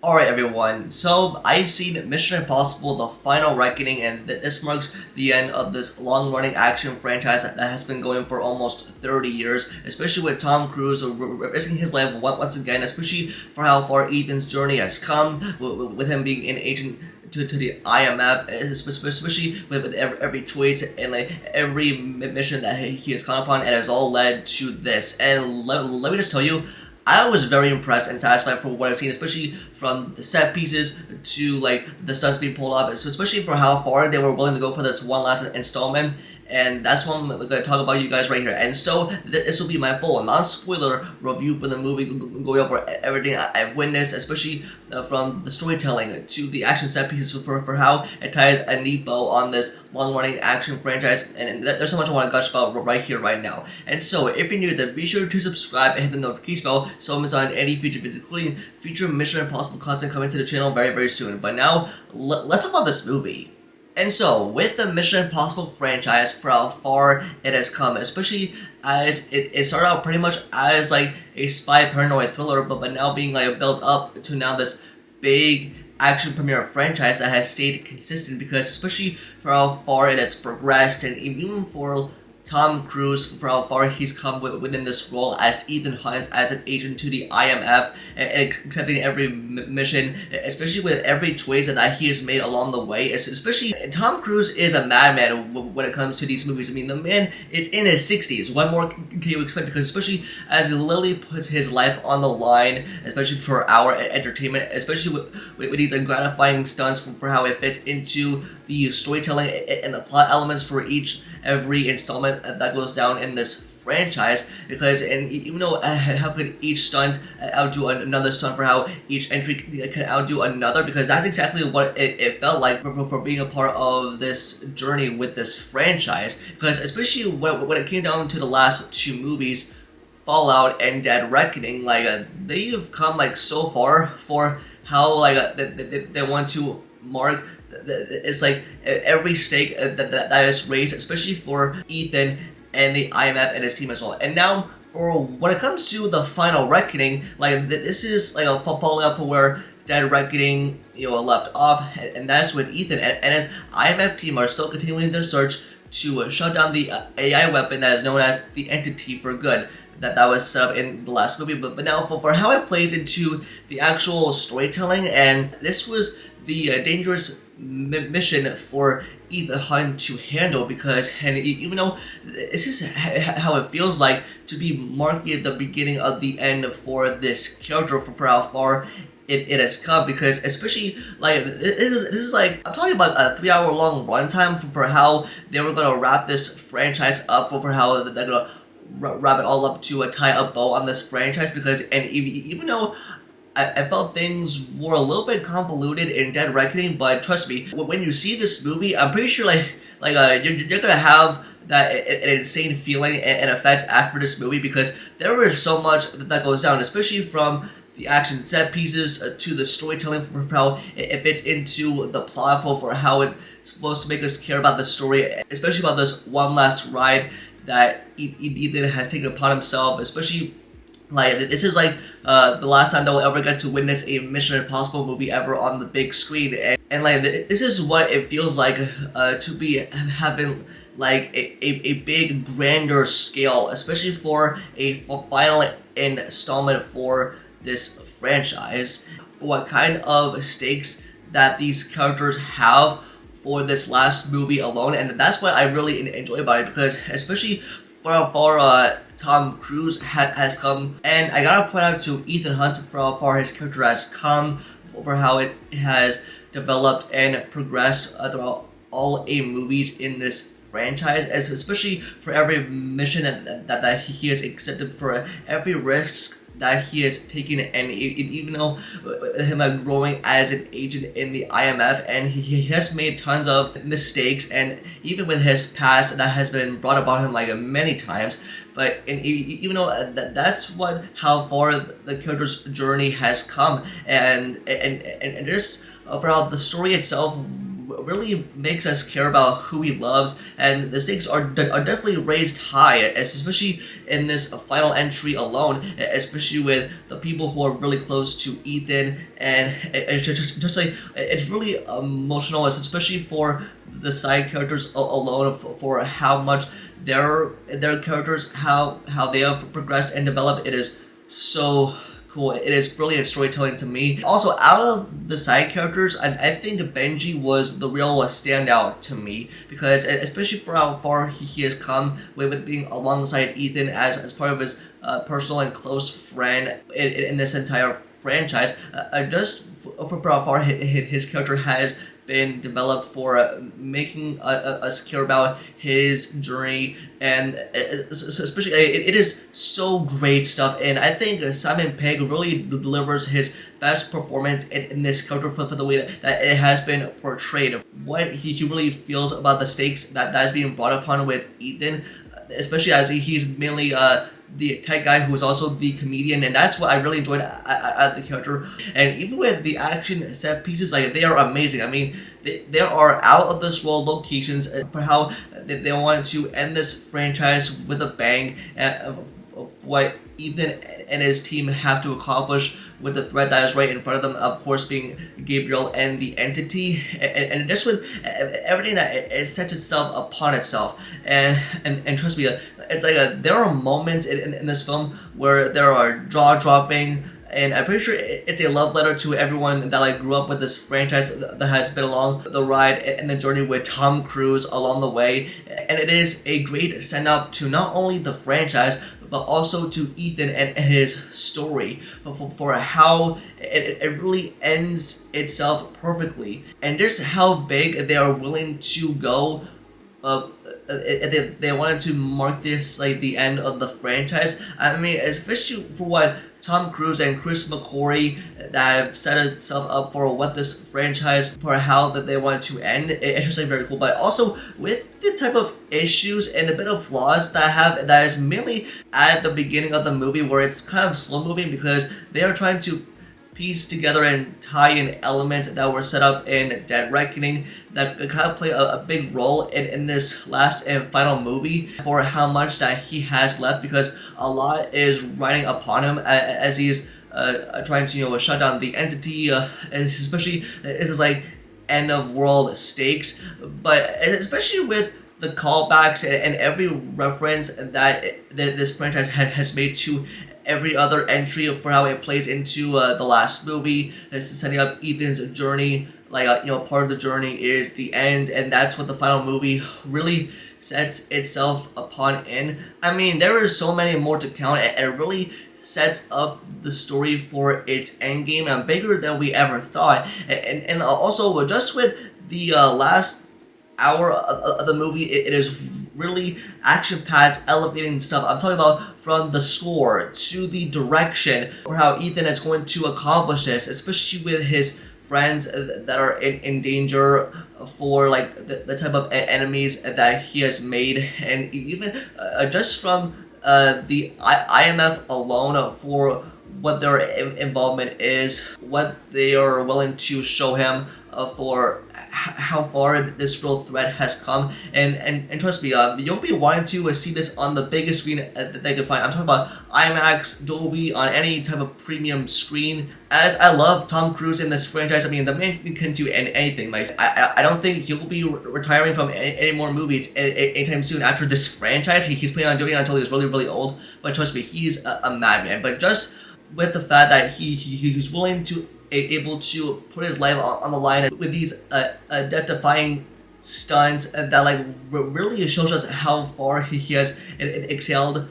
Alright everyone, so I've seen Mission Impossible The Final Reckoning, and this marks the end of this long-running action franchise that has been going for almost 30 years, especially with Tom Cruise risking his life once again, especially for how far Ethan's journey has come, with him being an agent to the IMF, especially with every choice and every mission that he has come upon, and has all led to this. And let me just tell you, I was very impressed and satisfied for what I've seen, especially from the set pieces to the stunts being pulled off, especially for how far they were willing to go for this one last installment. And that's what I'm going to talk about, you guys, right here. And so this will be my full non-spoiler review for the movie, going over everything I've witnessed, especially from the storytelling to the action set pieces, for how it ties a neat bow on this long-running action franchise. And there's so much I want to gush about right here, right now. And so if you're new, then be sure to subscribe and hit the notification bell so I'm on any future videos, including future Mission Impossible content coming to the channel very, very soon. But now, let's talk about this movie. And so, with the Mission Impossible franchise, for how far it has come, especially as it started out pretty much as a spy paranoid thriller, but now being built up to now this big action premiere franchise that has stayed consistent, because especially for how far it has progressed, and even for Tom Cruise, for how far he's come within this role as Ethan Hunt, as an agent to the IMF, and accepting every mission, especially with every choice that he has made along the way. Especially, Tom Cruise is a madman when it comes to these movies. I mean, the man is in his 60s. What more can you expect? Because especially as he literally puts his life on the line, especially for our entertainment, especially with these gratifying stunts, for how it fits into the storytelling and the plot elements for every installment that goes down in this franchise. Because, and even though how could each stunt outdo another stunt, for how each entry can outdo another, because that's exactly what it felt like for being a part of this journey with this franchise. Because especially when it came down to the last two movies, Fallout and Dead Reckoning, they've come so far for how they want to mark. It's every stake that is raised, especially for Ethan and the IMF and his team as well. And now, for when it comes to the Final Reckoning, this is following up for where Dead Reckoning left off, and that's with Ethan and his IMF team are still continuing their search to shut down the AI weapon that is known as the Entity for Good that was set up in the last movie. But now for how it plays into the actual storytelling, and this was the dangerous mission for Ethan Hunt to handle, because, and even though this is how it feels like to be marking the beginning of the end for this character, for how far it has come, because especially this is I'm talking about a 3-hour long runtime for how they were gonna wrap this franchise up, for how they're gonna wrap it all up to tie a bow on this franchise. Because, and even though I felt things were a little bit convoluted in Dead Reckoning, but trust me, when you see this movie, I'm pretty sure you're gonna have that an insane feeling and effect after this movie, because there is so much that goes down, especially from the action set pieces to the storytelling, for how it fits into the plot, for how it's supposed to make us care about the story, especially about this one last ride that Ethan has taken upon himself. Especially this is the last time that we'll ever get to witness a Mission Impossible movie ever on the big screen, and this is what it feels like to be having a big, grander scale, especially for a final installment for this franchise, for what kind of stakes that these characters have for this last movie alone. And that's what I really enjoy about it, because especially for how far Tom Cruise has come, and I gotta point out to Ethan Hunt for how far his character has come, for how it has developed and progressed throughout all 8 movies in this franchise, especially for every mission that he has accepted, for every risk that he has taken, and even though him growing as an agent in the IMF, and he has made tons of mistakes, and even with his past that has been brought about him many times. But even though that's how far the character's journey has come, and just for how the story itself really makes us care about who he loves, and the stakes are definitely raised high, especially in this final entry alone, especially with the people who are really close to Ethan, and it's just like it's really emotional, especially for the side characters alone, for how much their characters, how they have progressed and developed. It is so cool. It is brilliant storytelling to me. Also, out of the side characters, I think Benji was the real standout to me, because especially for how far he has come with being alongside Ethan as part of his personal and close friend in this entire franchise. Just for how far his character has been developed, for making us care about his journey, and especially it is so great stuff, and I think Simon Pegg really delivers his best performance in this character for the way that it has been portrayed. What he really feels about the stakes that is being brought upon with Ethan, especially as he's mainly the tech guy who is also the comedian, and that's what I really enjoyed at the character. And even with the action set pieces, like, they are amazing. I mean, they are out of this world locations for how they wanted to end this franchise with a bang. What Ethan and his team have to accomplish with the threat that is right in front of them, of course, being Gabriel and the entity, and just with everything that it sets itself upon itself, and trust me, it's like there are moments in this film where there are jaw-dropping, and I'm pretty sure it's a love letter to everyone that like grew up with this franchise, that has been along the ride and the journey with Tom Cruise along the way. And it is a great send-up to not only the franchise, but also to Ethan and his story, for how it really ends itself perfectly, and just how big they are willing to go. They wanted to mark this like the end of the franchise. I mean, especially for what Tom Cruise and Chris McQuarrie that have set itself up for what this franchise, for how that they wanted to end. It's just like very cool. But also with the type of issues and a bit of flaws that is mainly at the beginning of the movie, where it's kind of slow moving because they are trying to piece together and tie in elements that were set up in Dead Reckoning that kind of play a big role in this last and final movie, for how much that he has left, because a lot is riding upon him as he's trying to shut down the entity, and especially this is like end of world stakes, but especially with the callbacks and every reference that this franchise has made to every other entry, for how it plays into the last movie. This is setting up Ethan's journey. Like, part of the journey is the end, and that's what the final movie really sets itself upon in. I mean, there are so many more to count, and it really sets up the story for its endgame, and bigger than we ever thought. And also, just with the last hour of the movie, it is really action-packed, elevating stuff. I'm talking about from the score to the direction, or how Ethan is going to accomplish this, especially with his friends that are in danger, for like the type of enemies that he has made, and even just from the IMF alone, for what their involvement is, what they are willing to show him, for how far this real threat has come, and trust me, you'll be wanting to see this on the biggest screen that they can find. I'm talking about IMAX, Dolby, on any type of premium screen. As I love Tom Cruise in this franchise, I mean, the man can do anything. Like, I don't think he'll be retiring from any more movies anytime soon after this franchise. He's planning on doing it until he's really, really old. But trust me, he's a madman. But just with the fact that he's willing to able to put his life on the line with these death-defying stunts, that like really shows us how far he has excelled,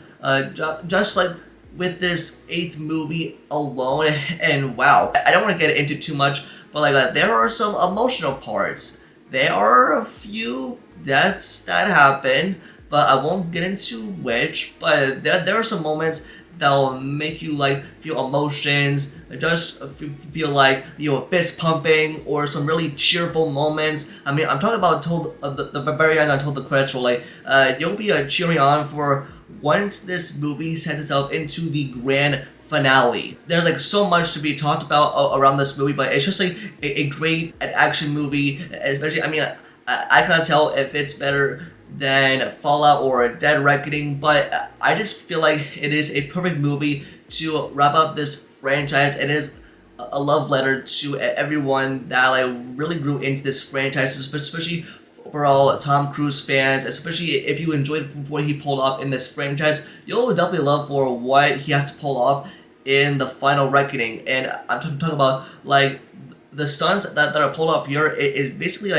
just like with this 8th movie alone. And wow, I don't want to get into too much, but like there are some emotional parts. There are a few deaths that happen, but I won't get into which. But there are some moments that will make you like feel emotions, just feel like fist pumping, or some really cheerful moments. I mean, I'm talking about until the very end, until the credits roll. Like, you'll be cheering on for once this movie sets itself into the grand finale. There's like so much to be talked about around this movie, but it's just like a great action movie. Especially, I mean, I can't tell if it's better than Fallout or Dead Reckoning, but I just feel like it is a perfect movie to wrap up this franchise. It is a love letter to everyone that like really grew into this franchise, especially for all Tom Cruise fans, especially if you enjoyed what he pulled off in this franchise. You'll definitely love for what he has to pull off in the final reckoning. And I'm talking about like the stunts that are pulled off here. It is basically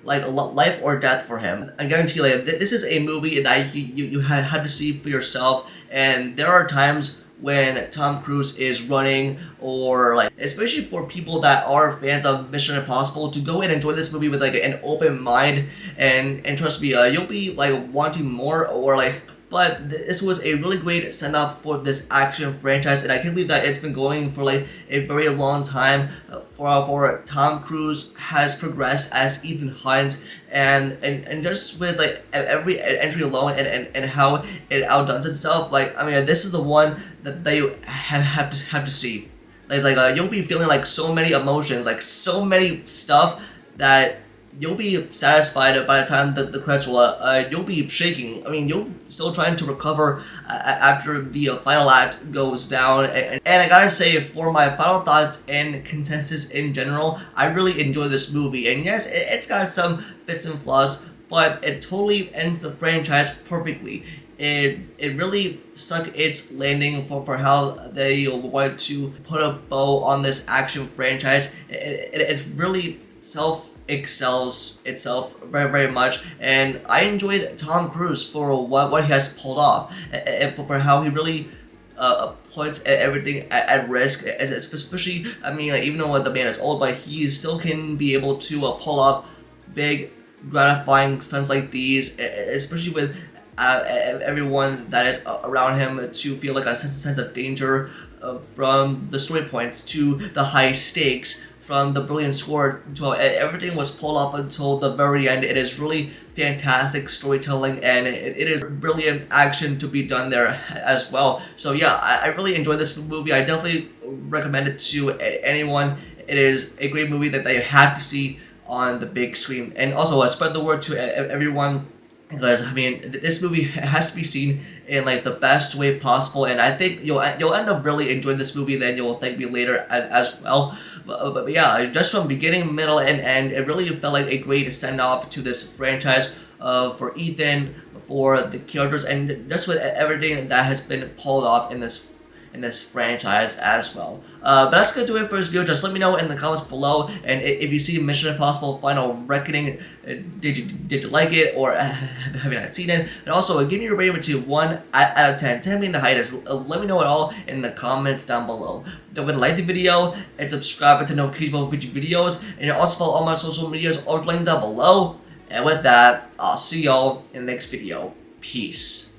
like a life or death for him. I guarantee you, like, this is a movie that you had to see for yourself. And there are times when Tom Cruise is running, or like, especially for people that are fans of Mission Impossible, to go and enjoy this movie with like an open mind, and trust me, you'll be like wanting more, or like. But this was a really great send-off for this action franchise, and I can't believe that it's been going for like a very long time. For Tom Cruise has progressed as Ethan Hunt, and just with like every entry alone, and how it outdoes itself. Like, I mean, this is the one that you have to see. It's like you'll be feeling like so many emotions, like so many stuff that you'll be satisfied by the time the credits roll. You'll be shaking. I mean, you'll still trying to recover after the final act goes down. And I gotta say, for my final thoughts and consensus in general, I really enjoy this movie. And yes, it's got some fits and flaws, but it totally ends the franchise perfectly. It really stuck its landing for how they wanted to put a bow on this action franchise. It's really excels itself very, very much, and I enjoyed Tom Cruise for what he has pulled off, and for how he really puts everything at risk, especially, I mean, like, even though the man is old, but he still can be able to pull off big, gratifying stunts like these, especially with everyone that is around him to feel like a sense of danger, from the story points to the high stakes, from the brilliant score to everything was pulled off until the very end. It is really fantastic storytelling, and it is brilliant action to be done there as well. So yeah, I really enjoyed this movie. I definitely recommend it to anyone. It is a great movie that you have to see on the big screen. And also spread the word to everyone, because I mean, this movie has to be seen in like the best way possible, and I think you'll end up really enjoying this movie. Then you'll thank me later as well. But yeah, just from beginning, middle, and end, it really felt like a great send off to this franchise, for Ethan, for the characters, and just with everything that has been pulled off in this franchise as well. But that's gonna do it for this video. Just let me know in the comments below, and if you see Mission Impossible Final Reckoning, did you like it, or have you not seen it? And also, give me your rating to 1 out of 10. 10 being the highest. Let me know it all in the comments down below. Don't forget to like the video and subscribe to know future videos, and also follow all my social medias all linked down below. And with that, I'll see y'all in the next video. Peace.